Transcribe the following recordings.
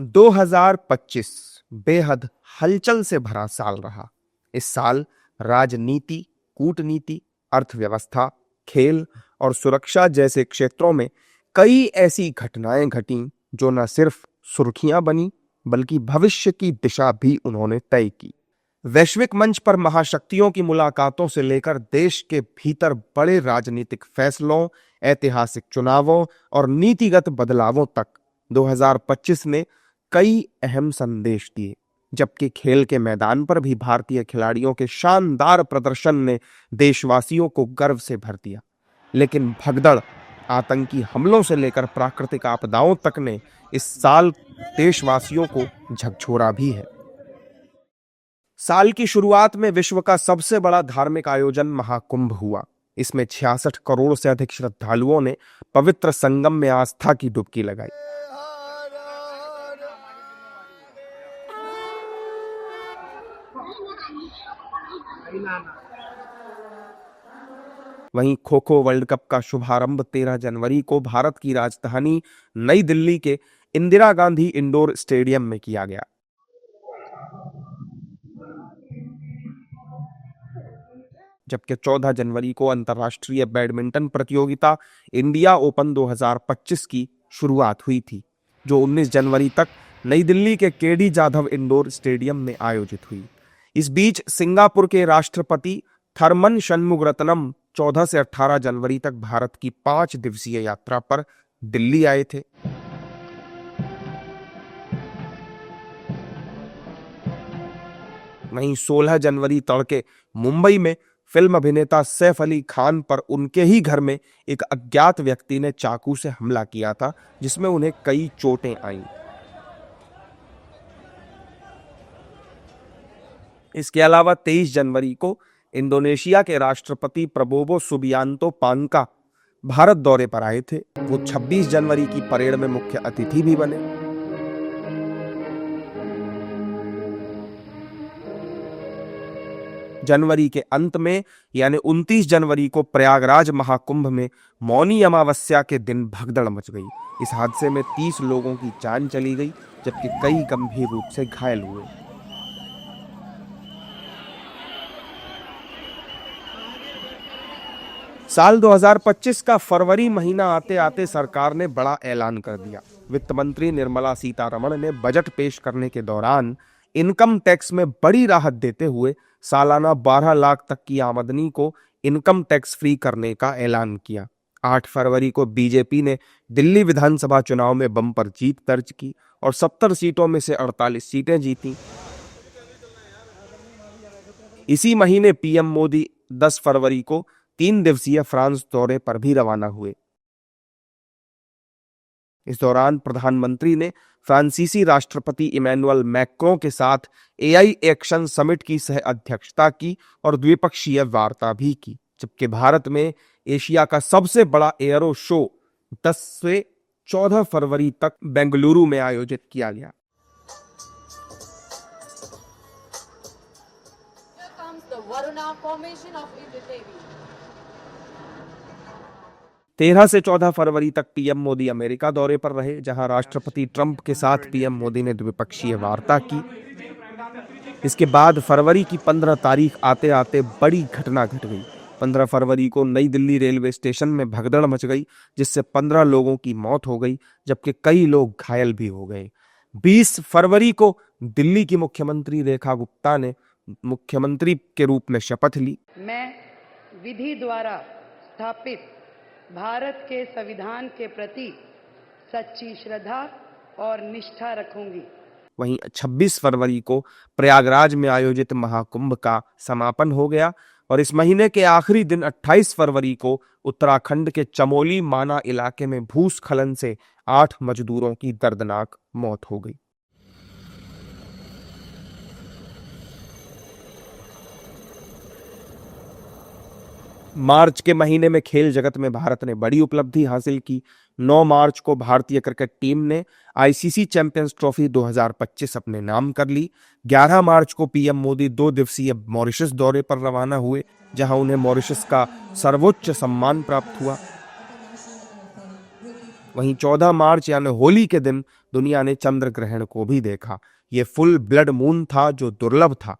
2025 बेहद हलचल से भरा साल रहा। इस साल राजनीति, कूटनीति, अर्थव्यवस्था, खेल और सुरक्षा जैसे क्षेत्रों में कई ऐसी घटनाएं घटीं जो न सिर्फ सुर्खियां बनी बल्कि भविष्य की दिशा भी उन्होंने तय की। वैश्विक मंच पर महाशक्तियों की मुलाकातों से लेकर देश के भीतर बड़े राजनीतिक फैसलों, ऐतिहासिक चुनावों और नीतिगत बदलावों तक 2025 ने कई अहम संदेश दिए। जबकि खेल के मैदान पर भी भारतीय खिलाड़ियों के शानदार प्रदर्शन ने देशवासियों को गर्व से भर दिया। लेकिन भगदड़, आतंकी हमलों से लेकर प्राकृतिक आपदाओं तक ने इस साल देशवासियों को झकझोरा भी है। साल की शुरुआत में विश्व का सबसे बड़ा धार्मिक आयोजन महाकुंभ हुआ। इसमें 66 करोड़ से अधिक श्रद्धालुओं ने पवित्र संगम में आस्था की डुबकी लगाई। वहीं खो खो वर्ल्ड कप का शुभारंभ 13 जनवरी को भारत की राजधानी नई दिल्ली के इंदिरा गांधी इंडोर स्टेडियम में किया गया। जबकि 14 जनवरी को अंतर्राष्ट्रीय बैडमिंटन प्रतियोगिता इंडिया ओपन 2025 की शुरुआत हुई थी, जो 19 जनवरी तक नई दिल्ली के केडी जाधव इंडोर स्टेडियम में आयोजित हुई। इस बीच सिंगापुर के राष्ट्रपति थरमन शनमुगरत्नम 14 से 18 जनवरी तक भारत की 5 दिवसीय यात्रा पर दिल्ली आए थे। वहीं 16 जनवरी तड़के मुंबई में फिल्म अभिनेता सैफ अली खान पर उनके ही घर में एक अज्ञात व्यक्ति ने चाकू से हमला किया था, जिसमें उन्हें कई चोटें आईं। इसके अलावा 23 जनवरी को इंडोनेशिया के राष्ट्रपति प्रबोवो सुबियांतो पांका भारत दौरे पर आए थे। वो 26 जनवरी की परेड में मुख्य अतिथि भी बने। जनवरी के अंत में यानी 29 जनवरी को प्रयागराज महाकुंभ में मौनी अमावस्या के दिन भगदड़ मच गई। इस हादसे में 30 लोगों की जान चली गई, जबकि कई गंभीर रूप से घायल हुए। साल 2025 का फरवरी महीना आते आते सरकार ने बड़ा ऐलान कर दिया। वित्त मंत्री निर्मला सीतारमण ने बजट पेश करने के दौरान इनकम टैक्स में बड़ी राहत देते हुए सालाना 12 लाख तक की आमदनी को इनकम टैक्स फ्री करने का ऐलान किया। 8 फरवरी को बीजेपी ने दिल्ली विधानसभा चुनाव में बम्पर जीत दर्ज की और 70 सीटों में से 48 सीटें जीती। इसी महीने पीएम मोदी 10 फरवरी को 3 दिवसीय फ्रांस दौरे पर भी रवाना हुए। इस दौरान प्रधानमंत्री ने फ्रांसीसी राष्ट्रपति इमैनुअल मैक्रों के साथ एआई एक्शन समिट की सह अध्यक्षता की और द्विपक्षीय वार्ता भी की। जबकि भारत में एशिया का सबसे बड़ा एयरो शो 10 से 14 फरवरी तक बेंगलुरु में आयोजित किया गया। 13 से 14 फरवरी तक पीएम मोदी अमेरिका दौरे पर रहे, जहां राष्ट्रपति ट्रंप के साथ पीएम मोदी ने द्विपक्षीय वार्ता की। इसके बाद फरवरी की 15 तारीख आते आते बड़ी घटना घट गई। 15 फरवरी को नई दिल्ली रेलवे स्टेशन में भगदड़ मच गई, जिससे 15 लोगों की मौत हो गई, जबकि कई लोग घायल भी हो गए। 20 फरवरी को दिल्ली की मुख्यमंत्री रेखा गुप्ता ने मुख्यमंत्री के रूप में शपथ ली। मैं विधि द्वारा स्थापित भारत के संविधान के प्रति सच्ची श्रद्धा और निष्ठा रखूंगी। वहीं 26 फरवरी को प्रयागराज में आयोजित महाकुंभ का समापन हो गया और इस महीने के आखिरी दिन 28 फरवरी को उत्तराखंड के चमोली माना इलाके में भूस्खलन से 8 मजदूरों की दर्दनाक मौत हो गई। मार्च के महीने में खेल जगत में भारत ने बड़ी उपलब्धि हासिल की। 9 मार्च को भारतीय क्रिकेट टीम ने आईसीसी चैंपियंस ट्रॉफी 2025 अपने नाम कर ली। 11 मार्च को पीएम मोदी 2 दिवसीय मॉरिशस दौरे पर रवाना हुए, जहां उन्हें मॉरिशस का सर्वोच्च सम्मान प्राप्त हुआ। वहीं 14 मार्च यानी होली के दिन दुनिया ने चंद्र ग्रहण को भी देखा। ये फुल ब्लड मून था जो दुर्लभ था।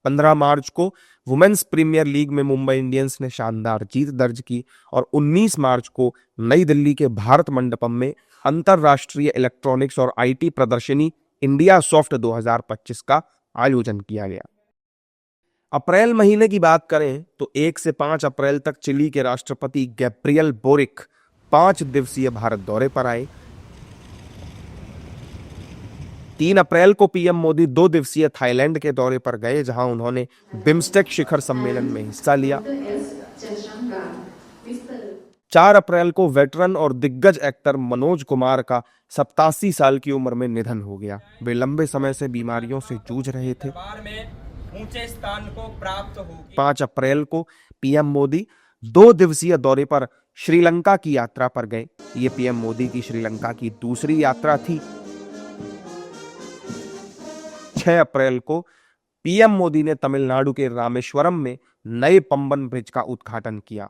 15 मार्च को वुमेन्स प्रीमियर लीग में मुंबई इंडियंस ने शानदार जीत दर्ज की और 19 मार्च को नई दिल्ली के भारत मंडपम में अंतरराष्ट्रीय इलेक्ट्रॉनिक्स और आईटी प्रदर्शनी इंडिया सॉफ्ट 2025 का आयोजन किया गया। अप्रैल महीने की बात करें तो 1 से 5 अप्रैल तक चिली के राष्ट्रपति गैब्रियल बोरिक 5 दिवसीय भारत दौरे पर आए। 3 अप्रैल को पीएम मोदी 2 दिवसीय थाईलैंड के दौरे पर गए, जहां उन्होंने बिम्स्टेक शिखर सम्मेलन में हिस्सा लिया। 4 अप्रैल को वेटरन और दिग्गज एक्टर मनोज कुमार का 87 साल की उम्र में निधन हो गया। वे लंबे समय से बीमारियों से जूझ रहे थे। ऊंचे स्थान को प्राप्त होगी। 5 अप्रैल को पीएम मोदी 2 दिवसीय दौरे पर श्रीलंका की यात्रा पर गए। ये पीएम मोदी की श्रीलंका की दूसरी यात्रा थी। 6 अप्रैल को पीएम मोदी ने तमिलनाडु के रामेश्वरम में नए पंबन ब्रिज का उद्घाटन किया।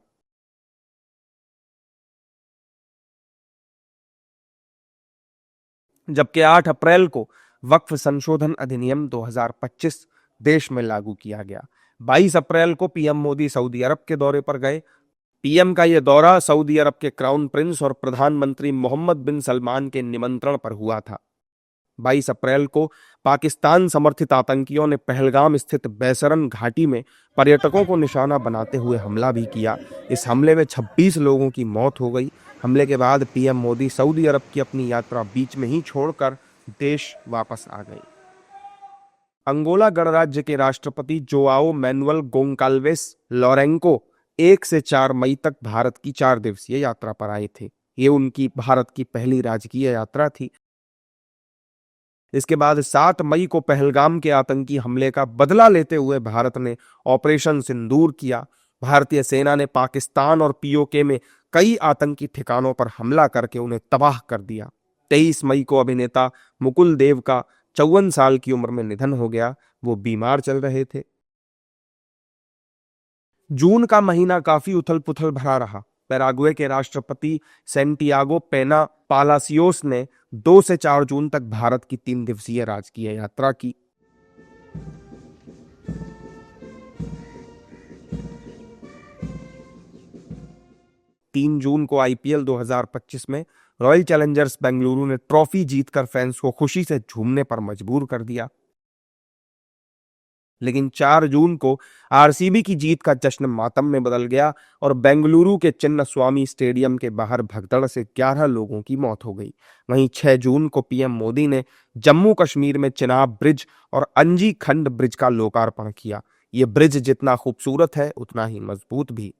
जबकि 8 अप्रैल को वक्फ संशोधन अधिनियम 2025 देश में लागू किया गया। 22 अप्रैल को पीएम मोदी सऊदी अरब के दौरे पर गए। पीएम का यह दौरा सऊदी अरब के क्राउन प्रिंस और प्रधानमंत्री मोहम्मद बिन सलमान के निमंत्रण पर हुआ था। 22 अप्रैल को पाकिस्तान समर्थित आतंकियों ने पहलगाम स्थित बैसरन घाटी में पर्यटकों को निशाना बनाते हुए हमला भी किया। इस हमले में 26 लोगों की मौत हो गई। हमले के बाद पीएम मोदी सऊदी अरब की अपनी यात्रा बीच में ही छोड़कर देश वापस आ गए। अंगोला गणराज्य के राष्ट्रपति जोआओ मैनुअल गोंकाल्वेस लोरेंको 1 से 4 मई तक भारत की 4 दिवसीय यात्रा पर आए थे। ये उनकी भारत की पहली राजकीय यात्रा थी। इसके बाद 7 मई को पहलगाम के आतंकी हमले का बदला लेते हुए भारत ने ऑपरेशन सिंदूर किया। भारतीय सेना ने पाकिस्तान और पीओके में कई आतंकी ठिकानों पर हमला करके उन्हें तबाह कर दिया। 23 मई को अभिनेता मुकुल देव का 54 साल की उम्र में निधन हो गया। वो बीमार चल रहे थे। जून का महीना काफी उथल पुथल भरा रहा। पैराग्वे के राष्ट्रपति सेंटियागो पेना पालासियोस ने 2 से 4 जून तक भारत की 3 दिवसीय राजकीय यात्रा की। तीन जून को आईपीएल 2025 में रॉयल चैलेंजर्स बेंगलुरु ने ट्रॉफी जीतकर फैंस को खुशी से झूमने पर मजबूर कर दिया। लेकिन 4 जून को आरसीबी की जीत का जश्न मातम में बदल गया और बेंगलुरु के चिन्नास्वामी स्टेडियम के बाहर भगदड़ से 11 लोगों की मौत हो गई। वहीं 6 जून को पीएम मोदी ने जम्मू कश्मीर में चिनाब ब्रिज और अंजी खंड ब्रिज का लोकार्पण किया। ये ब्रिज जितना खूबसूरत है उतना ही मजबूत भी।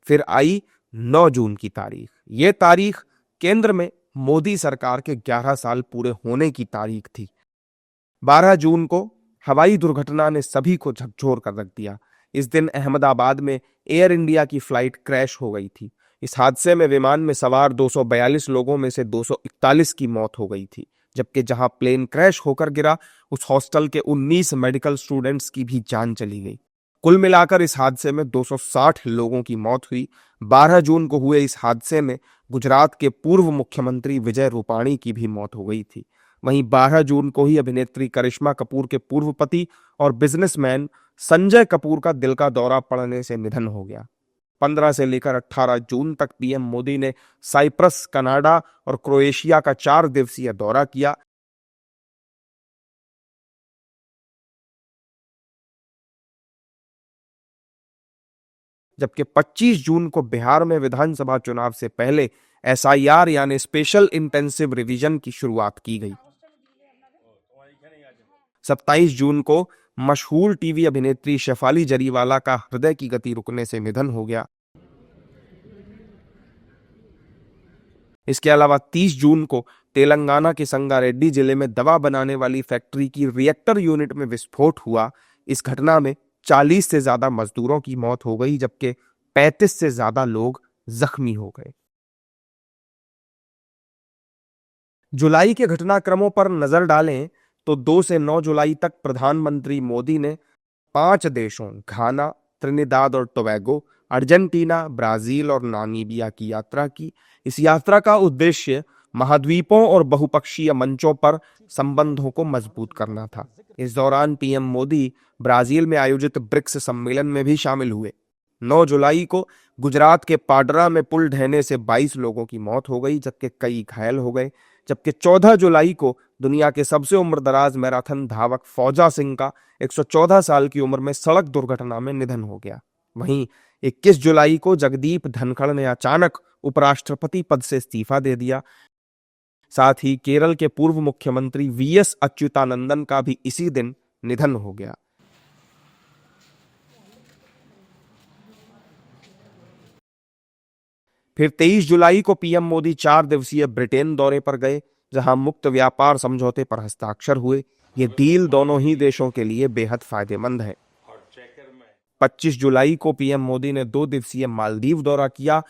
फिर आई 9 जून की तारीख। ये तारीख केंद्र में मोदी सरकार के 11 साल पूरे होने की तारीख थी। 12 जून को हवाई दुर्घटना ने सभी को झकझोर कर रख दिया। इस दिन अहमदाबाद में एयर इंडिया की फ्लाइट क्रैश हो गई थी। इस हादसे में विमान में सवार 242 लोगों में से 241 की मौत हो गई थी, जबकि जहां प्लेन क्रैश होकर गिरा उस हॉस्टल के 19 मेडिकल स्टूडेंट्स की भी जान चली गई। कुल मिलाकर इस हादसे में 260 लोगों की मौत हुई। 12 जून को हुए इस हादसे में गुजरात के पूर्व मुख्यमंत्री विजय रूपाणी की भी मौत हो गई थी। वहीं 12 जून को ही अभिनेत्री करिश्मा कपूर के पूर्व पति और बिजनेसमैन संजय कपूर का दिल का दौरा पड़ने से निधन हो गया। 15 से लेकर 18 जून तक पीएम मोदी ने साइप्रस, कनाडा और क्रोएशिया का 4 दिवसीय दौरा किया। जबकि 25 जून को बिहार में विधानसभा चुनाव से पहले एसआईआर यानी स्पेशल इंटेंसिव रिवीजन की शुरुआत की गई। 27 जून को मशहूर टीवी अभिनेत्री शेफाली जरीवाला का हृदय की गति रुकने से निधन हो गया। इसके अलावा 30 जून को तेलंगाना के संगारेड्डी जिले में दवा बनाने वाली फैक्ट्री की रिएक्टर यूनिट में विस्फोट हुआ। इस घटना में 40 से ज्यादा मजदूरों की मौत हो गई, जबकि 35 से ज्यादा लोग जख्मी हो गए। जुलाई के घटनाक्रमों पर नजर डालें तो 2 से 9 जुलाई तक प्रधानमंत्री मोदी ने 5 देशों घाना, त्रिनिदाद और टोबैगो, अर्जेंटीना, ब्राजील और नामीबिया की यात्रा की। इस यात्रा का उद्देश्य महाद्वीपों और बहुपक्षीय मंचों पर संबंधों को मजबूत करना था। इस दौरान पीएम मोदी ब्राजील में आयोजित ब्रिक्स सम्मेलन में भी शामिल हुए। 9 जुलाई को गुजरात के पाडरा में पुल ढहने से 22 लोगों की मौत हो गई, जबकि कई घायल हो गए। जबकि 14 जुलाई को दुनिया के सबसे उम्रदराज मैराथन धावक फौजा सिंह का 114 साल की उम्र में सड़क दुर्घटना में निधन हो गया। वहीं 21 जुलाई को जगदीप धनखड़ ने अचानक उपराष्ट्रपति पद से इस्तीफा दे दिया। साथ ही केरल के पूर्व मुख्यमंत्री वीएस अच्युतानंदन का भी इसी दिन निधन हो गया। फिर 23 जुलाई को पीएम मोदी 4 दिवसीय ब्रिटेन दौरे पर गए, जहां मुक्त व्यापार समझौते पर हस्ताक्षर हुए। ये डील दोनों ही देशों के लिए बेहद फायदेमंद है। 25 जुलाई को पीएम मोदी ने 2 दिवसीय मालदीव दौरा किया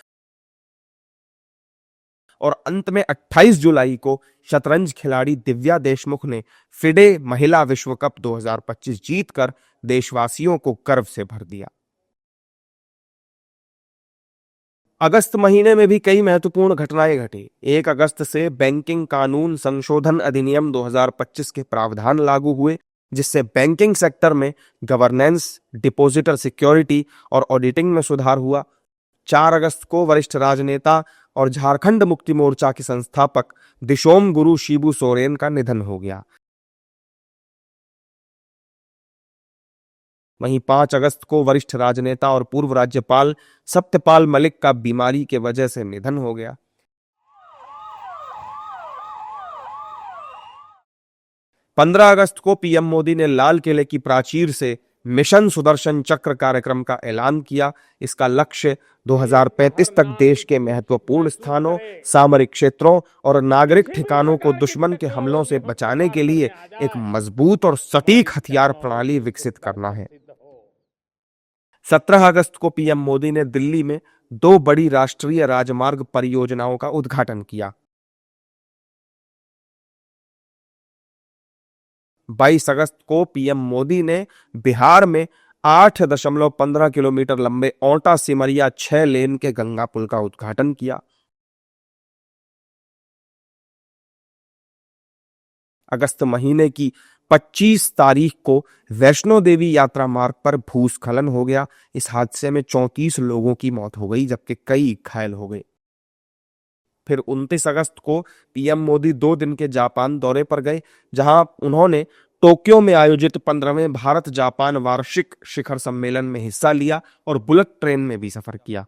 और अंत में 28 जुलाई को शतरंज खिलाड़ी दिव्या देशमुख ने फिडे महिला विश्व कप 2025 जीतकर देशवासियों को गर्व से भर दिया। अगस्त महीने में भी कई महत्वपूर्ण घटनाएं घटी। 1 अगस्त से बैंकिंग कानून संशोधन अधिनियम 2025 के प्रावधान लागू हुए, जिससे बैंकिंग सेक्टर में गवर्नेंस, डिपॉजिटर सिक्योरिटी और ऑडिटिंग में सुधार हुआ। 4 अगस्त को वरिष्ठ राजनेता और झारखंड मुक्ति मोर्चा के संस्थापक दिशोम गुरु शिबू सोरेन का निधन हो गया। वहीं 5 अगस्त को वरिष्ठ राजनेता और पूर्व राज्यपाल सत्यपाल मलिक का बीमारी के वजह से निधन हो गया। 15 अगस्त को पीएम मोदी ने लाल किले की प्राचीर से मिशन सुदर्शन चक्र कार्यक्रम का ऐलान किया। इसका लक्ष्य 2035 तक देश के महत्वपूर्ण स्थानों, सामरिक क्षेत्रों और नागरिक ठिकानों को दुश्मन के हमलों से बचाने के लिए एक मजबूत और सटीक हथियार प्रणाली विकसित करना है। 17 अगस्त को पीएम मोदी ने दिल्ली में 2 बड़ी राष्ट्रीय राजमार्ग परियोजनाओं का उद्घाटन किया। 22 अगस्त को पीएम मोदी ने बिहार में 8.15 किलोमीटर लंबे औंटा सिमरिया 6 लेन के गंगा पुल का उद्घाटन किया। अगस्त महीने की 25 तारीख को वैष्णो देवी यात्रा मार्ग पर भूस्खलन हो गया। इस हादसे में 34 लोगों की मौत हो गई, जबकि कई घायल हो गए। फिर 29 अगस्त को पीएम मोदी 2 दिन के जापान दौरे पर गए, जहां उन्होंने टोक्यो में आयोजित 15वें भारत जापान वार्षिक शिखर सम्मेलन में हिस्सा लिया और बुलेट ट्रेन में भी सफर किया।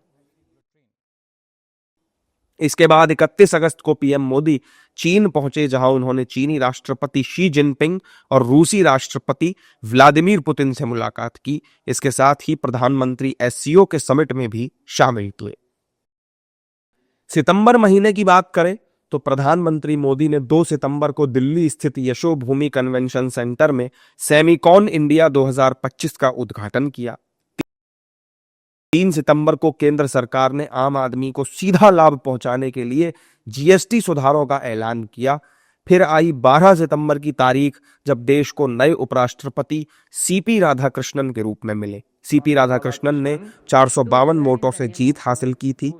इसके बाद 31 अगस्त को पीएम मोदी चीन पहुंचे, जहां उन्होंने चीनी राष्ट्रपति शी जिनपिंग और रूसी राष्ट्रपति व्लादिमीर पुतिन से मुलाकात की। इसके साथ ही प्रधानमंत्री एससीओ के समिट में भी शामिल हुए। सितंबर महीने की बात करें तो प्रधानमंत्री मोदी ने 2 सितंबर को दिल्ली स्थित यशोभूमि कन्वेंशन सेंटर में सेमिकॉन इंडिया 2025 का उद्घाटन किया। 3 सितंबर को केंद्र सरकार ने आम आदमी को सीधा लाभ पहुंचाने के लिए जीएसटी सुधारों का ऐलान किया। फिर आई 12 सितंबर की तारीख, जब देश को नए उपराष्ट्रपति सीपी राधाकृष्णन के रूप में मिले। सीपी राधाकृष्णन ने 452 वोटों से जीत हासिल की थी।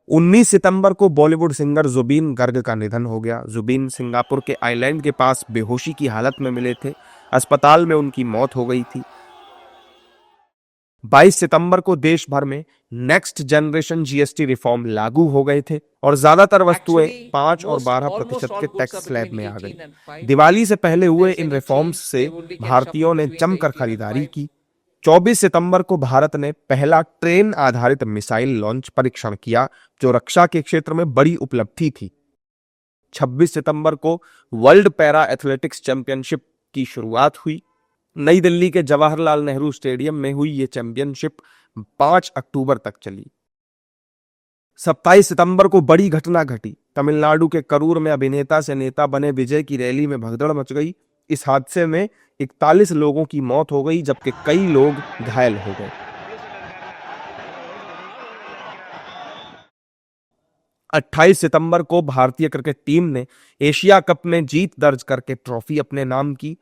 19 सितंबर को बॉलीवुड सिंगर जुबीन गर्ग का निधन हो गया। जुबीन सिंगापुर के आइलैंड के पास बेहोशी की हालत में मिले थे। अस्पताल में उनकी मौत हो गई थी। 22 सितंबर को देश भर में नेक्स्ट जनरेशन जीएसटी रिफॉर्म लागू हो गए थे और ज्यादातर वस्तुएं 5 और 12% के टैक्स स्लैब में आ गई। दिवाली से पहले हुए इन रिफॉर्म्स से भारतीयों ने जमकर खरीदारी की। 24 सितंबर को भारत ने पहला ट्रेन आधारित मिसाइल लॉन्च परीक्षण किया, जो रक्षा के क्षेत्र में बड़ी उपलब्धि थी। 26 सितंबर को वर्ल्ड पैरा एथलेटिक्स चैंपियनशिप की शुरुआत हुई। नई दिल्ली के जवाहरलाल नेहरू स्टेडियम में हुई ये चैंपियनशिप 5 अक्टूबर तक चली। 27 सितंबर को बड़ी घटना घटी। तमिलनाडु के करूर में अभिनेता से नेता बने विजय की रैली में भगदड़ मच गई। इस हादसे में 41 लोगों की मौत हो गई, जबकि कई लोग घायल हो गए। 28 सितंबर को भारतीय क्रिकेट टीम ने एशिया कप में जीत दर्ज करके ट्रॉफी अपने नाम की।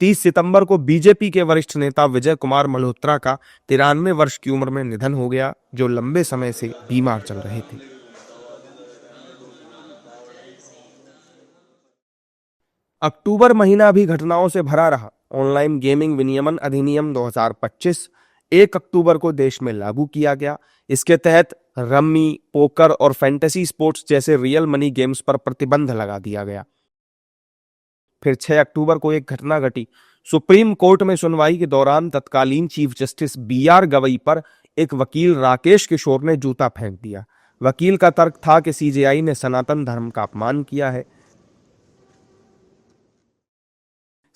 30 सितंबर को बीजेपी के वरिष्ठ नेता विजय कुमार मल्होत्रा का 93 वर्ष की उम्र में निधन हो गया, जो लंबे समय से बीमार चल रहे थे। अक्टूबर महीना भी घटनाओं से भरा रहा। ऑनलाइन गेमिंग विनियमन अधिनियम 2025 1 अक्टूबर को देश में लागू किया गया। इसके तहत रम्मी, पोकर और फैंटेसी स्पोर्ट्स जैसे रियल मनी गेम्स पर प्रतिबंध लगा दिया गया। फिर 6 अक्टूबर को एक घटना घटी। सुप्रीम कोर्ट में सुनवाई के दौरान तत्कालीन चीफ जस्टिस BR गवई पर एक वकील राकेश किशोर ने जूता फेंक दिया। वकील का तर्क था कि CJI ने सनातन धर्म का अपमान किया है।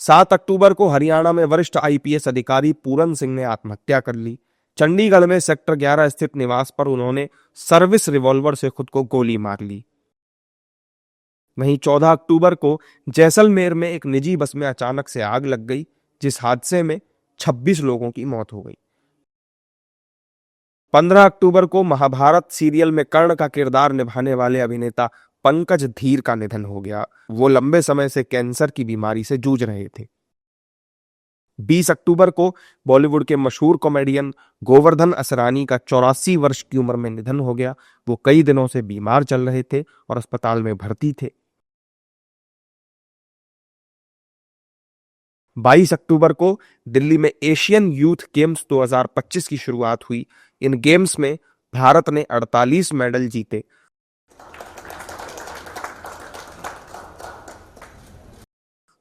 7 अक्टूबर को हरियाणा में वरिष्ठ IPS अधिकारी पूरन सिंह ने आत्महत्या कर ली। चंडीगढ़ में सेक्टर 11 स्थित निवास पर उन्होंने सर्विस रिवॉल्वर से खुद को गोली मार ली। वहीं 14 अक्टूबर को जैसलमेर में एक निजी बस में अचानक से आग लग गई, जिस हादसे में 26 लोगों की मौत हो गई। 15 अक्टूबर को महाभारत सीरियल में कर्ण का किरदार निभाने वाले अभिनेता पंकज धीर का निधन हो गया। वो लंबे समय से कैंसर की बीमारी से जूझ रहे थे। 20 अक्टूबर को बॉलीवुड के मशहूर कॉमेडियन गोवर्धन असरानी का 84 वर्ष की उम्र में निधन हो गया। वो कई दिनों से बीमार चल रहे थे और अस्पताल में भर्ती थे। 22 अक्टूबर को दिल्ली में एशियन यूथ गेम्स 2025 की शुरुआत हुई। इन गेम्स में भारत ने 48 मेडल जीते।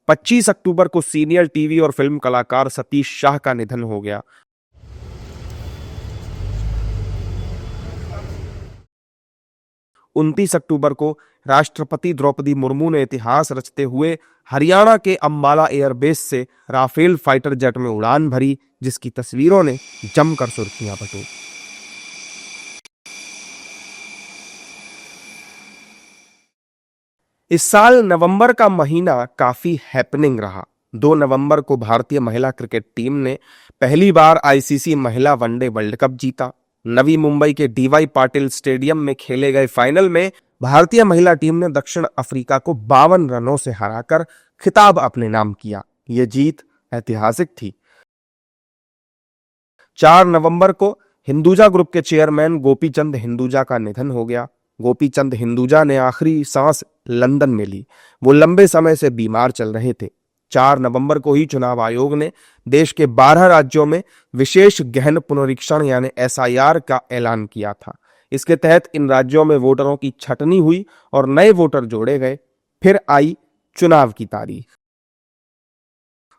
25 अक्टूबर को सीनियर टीवी और फिल्म कलाकार सतीश शाह का निधन हो गया। 29 अक्टूबर को राष्ट्रपति द्रौपदी मुर्मू ने इतिहास रचते हुए हरियाणा के अंबाला एयरबेस से राफेल फाइटर जेट में उड़ान भरी, जिसकी तस्वीरों ने जमकर सुर्खियां बटोरी। इस साल नवंबर का महीना काफी हैपनिंग रहा। 2 नवंबर को भारतीय महिला क्रिकेट टीम ने पहली बार ICC महिला वनडे वर्ल्ड कप जीता। नवी मुंबई के DY पाटिल स्टेडियम में खेले गए फाइनल में भारतीय महिला टीम ने दक्षिण अफ्रीका को 52 रनों से हराकर खिताब अपने नाम किया। यह जीत ऐतिहासिक थी। 4 नवंबर को हिंदुजा ग्रुप के चेयरमैन गोपीचंद हिंदुजा का निधन हो गया। गोपीचंद हिंदुजा ने आखिरी सांस लंदन में ली। वो लंबे समय से बीमार चल रहे थे। 4 नवंबर को ही चुनाव आयोग ने देश के 12 राज्यों में विशेष गहन पुनरीक्षण यानी SIR का ऐलान किया था। इसके तहत इन राज्यों में वोटरों की छटनी हुई और नए वोटर जोड़े गए। फिर आई चुनाव की तारीख।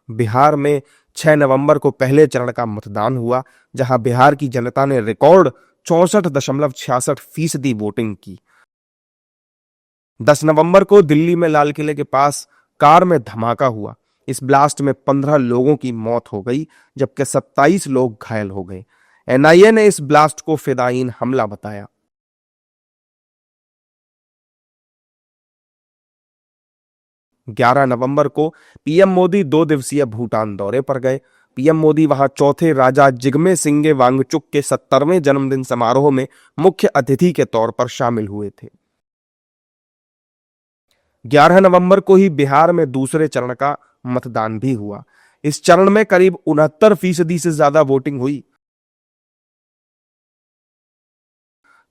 बिहार में 6 नवंबर को पहले चरण का मतदान हुआ, जहां बिहार की जनता ने रिकॉर्ड 64.66% वोटिंग की। 10 नवंबर को दिल्ली में लाल किले के पास कार में धमाका हुआ। इस ब्लास्ट में 15 लोगों की मौत हो गई, जबकि 27 लोग घायल हो गए। NIA ने इस ब्लास्ट को फिदायीन हमला बताया। 11 नवंबर को PM मोदी 2 दिवसीय भूटान दौरे पर गए। PM मोदी वहां चौथे राजा जिग्मे सिंगे वांगचुक के 70वें जन्मदिन समारोह में मुख्य अतिथि के तौर पर शामिल हुए थे। 11 नवंबर को ही बिहार में दूसरे चरण का मतदान भी हुआ। इस चरण में करीब 69% से ज्यादा वोटिंग हुई।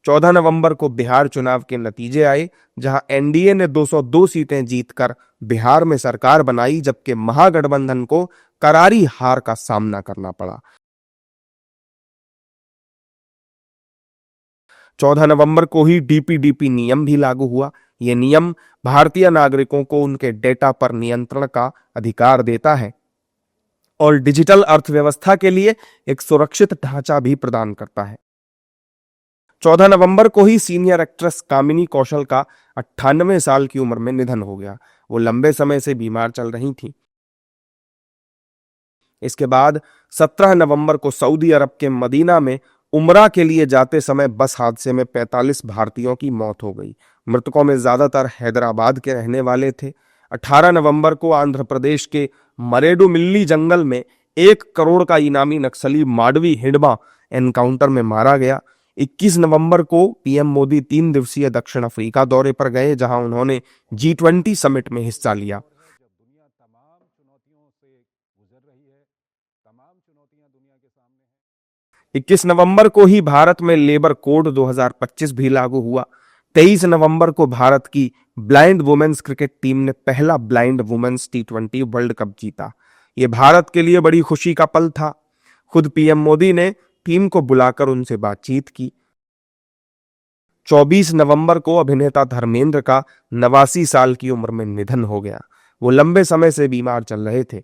14 नवंबर को बिहार चुनाव के नतीजे आए, जहां NDA ने 202 सीटें जीतकर बिहार में सरकार बनाई, जबकि महागठबंधन को करारी हार का सामना करना पड़ा। 14 नवंबर को ही DPDP नियम भी लागू हुआ। यह नियम भारतीय नागरिकों को उनके डेटा पर नियंत्रण का अधिकार देता है और डिजिटल अर्थव्यवस्था के लिए एक सुरक्षित ढांचा भी प्रदान करता है। 14 नवंबर को ही सीनियर एक्ट्रेस कामिनी कौशल का 98 साल की उम्र में निधन हो गया। वो लंबे समय से बीमार चल रही थी। इसके बाद 17 नवंबर को सऊदी अरब के मदीना में उमरा के लिए जाते समय बस हादसे में 45 भारतीयों की मौत हो गई। मृतकों में ज्यादातर हैदराबाद के रहने वाले थे। 18 नवंबर को आंध्र प्रदेश के मरेडुमिल्ली जंगल में 1 करोड़ का इनामी नक्सली माडवी हिडमा एनकाउंटर में मारा गया। 21 नवंबर को PM मोदी 3 दिवसीय दक्षिण अफ्रीका दौरे पर गए, जहां उन्होंने G20 समिट में हिस्सा लिया। 21 नवंबर को ही भारत में लेबर कोड 2025 भी लागू हुआ। 23 नवंबर को भारत की ब्लाइंड वुमेन्स क्रिकेट टीम ने पहला blind women's T20 world cup जीता। यह भारत के लिए बड़ी खुशी का पल था। खुद पीएम मोदी ने टीम को बुलाकर उनसे बातचीत की। 24 नवंबर को अभिनेता धर्मेंद्र का 89 साल की उम्र में निधन हो गया। वो लंबे समय से बीमार चल रहे थे।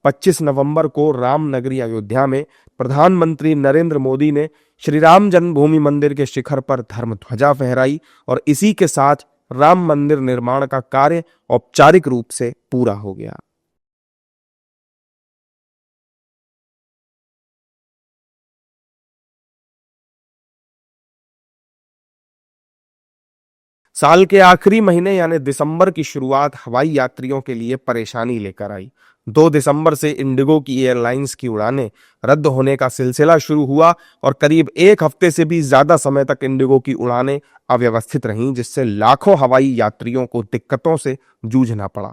25 नवंबर को रामनगरी अयोध्या में प्रधानमंत्री नरेंद्र मोदी ने श्री राम जन्मभूमि मंदिर के शिखर पर धर्म ध्वजा फहराई और इसी के साथ राम मंदिर निर्माण का कार्य औपचारिक रूप से पूरा हो गया। साल के आखिरी महीने यानी दिसंबर की शुरुआत हवाई यात्रियों के लिए परेशानी लेकर आई। 2 दिसंबर से इंडिगो की एयरलाइंस की उड़ानें रद्द होने का सिलसिला शुरू हुआ और करीब 1 हफ्ते से भी ज्यादा समय तक इंडिगो की उड़ानें अव्यवस्थित रहीं, जिससे लाखों हवाई यात्रियों को दिक्कतों से जूझना पड़ा।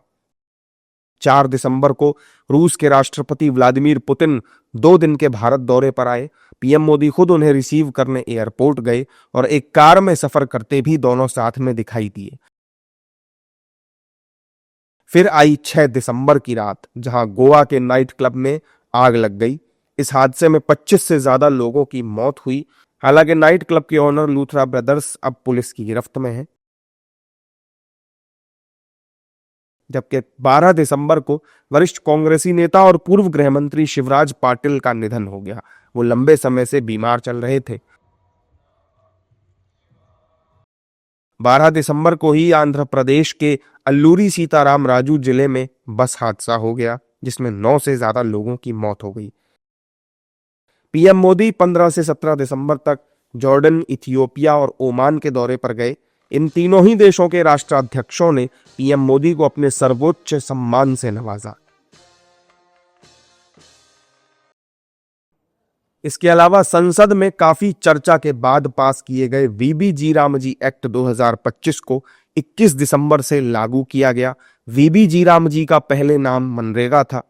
4 दिसंबर को रूस के राष्ट्रपति व्लादिमीर पुतिन 2 दिन के भारत दौरे पर आए। पीएम मोदी खुद उन्हें रिसीव करने एयरपोर्ट गए और एक कार में सफर करते भी दोनों साथ में दिखाई दिए। फिर आई 6 दिसंबर की रात, जहां गोवा के नाइट क्लब में आग लग गई। इस हादसे में 25 से ज्यादा लोगों की मौत हुई। हालांकि नाइट क्लब के ओनर लूथरा ब्रदर्स अब पुलिस की गिरफ्त में है। जबकि 12 दिसंबर को वरिष्ठ कांग्रेसी नेता और पूर्व गृह मंत्री शिवराज पाटिल का निधन हो गया। वो लंबे समय से बीमार चल रहे थे। 12 दिसंबर को ही आंध्र प्रदेश के अल्लूरी सीताराम राजू जिले में बस हादसा हो गया, जिसमें 9 से ज्यादा लोगों की मौत हो गई। पीएम मोदी 15 से 17 दिसंबर तक जॉर्डन, इथियोपिया और ओमान के दौरे पर गए। इन तीनों ही देशों के राष्ट्राध्यक्षों ने पीएम मोदी को अपने सर्वोच्च सम्मान से नवाजा। इसके अलावा संसद में काफी चर्चा के बाद पास किए गए वीबी जी रामजी एक्ट 2025 को 21 दिसंबर से लागू किया गया। वीबी जी रामजी का पहले नाम मनरेगा था।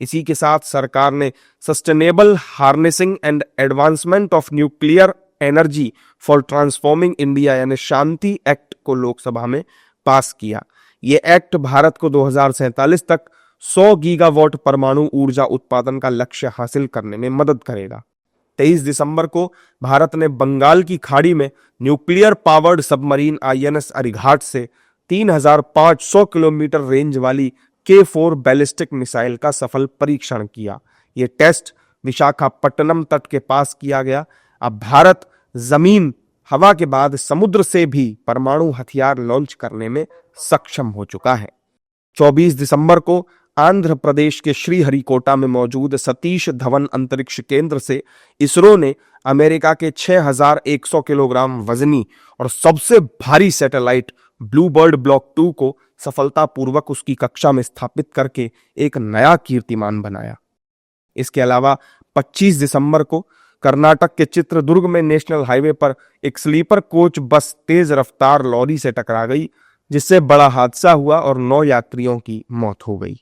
इसी के साथ सरकार ने sustainable harnessing and advancement of nuclear energy for transforming India यानी शांति एक्ट को लोकसभा में पास किया। यह एक्ट भारत को 2047 तक 100 गीगावाट परमाणु ऊर्जा उत्पादन का लक्ष्य हासिल करने में मदद करेगा। 23 दिसंबर को भारत ने बंगाल की खाड़ी में nuclear powered submarine INS Arighaat से 3500 किलोमीटर रेंज वाली K4 बैलिस्टिक मिसाइल का सफल परीक्षण किया। यह टेस्ट विशाखापट्टनम तट के पास किया गया। अब भारत जमीन, हवा के बाद समुद्र से भी परमाणु हथियार लॉन्च करने में सक्षम हो चुका है। 24 दिसंबर को आंध्र प्रदेश के श्रीहरिकोटा में मौजूद सतीश धवन अंतरिक्ष केंद्र से इसरो ने अमेरिका के 6100 किलोग्राम वजनी और सबसे भारी सैटेलाइट ब्लू बर्ड ब्लॉक 2 को सफलतापूर्वक उसकी कक्षा में स्थापित करके एक नया कीर्तिमान बनाया। इसके अलावा 25 दिसंबर को कर्नाटक के चित्रदुर्ग में नेशनल हाईवे पर एक स्लीपर कोच बस तेज रफ्तार लॉरी से टकरा गई, जिससे बड़ा हादसा हुआ और 9 यात्रियों की मौत हो गई।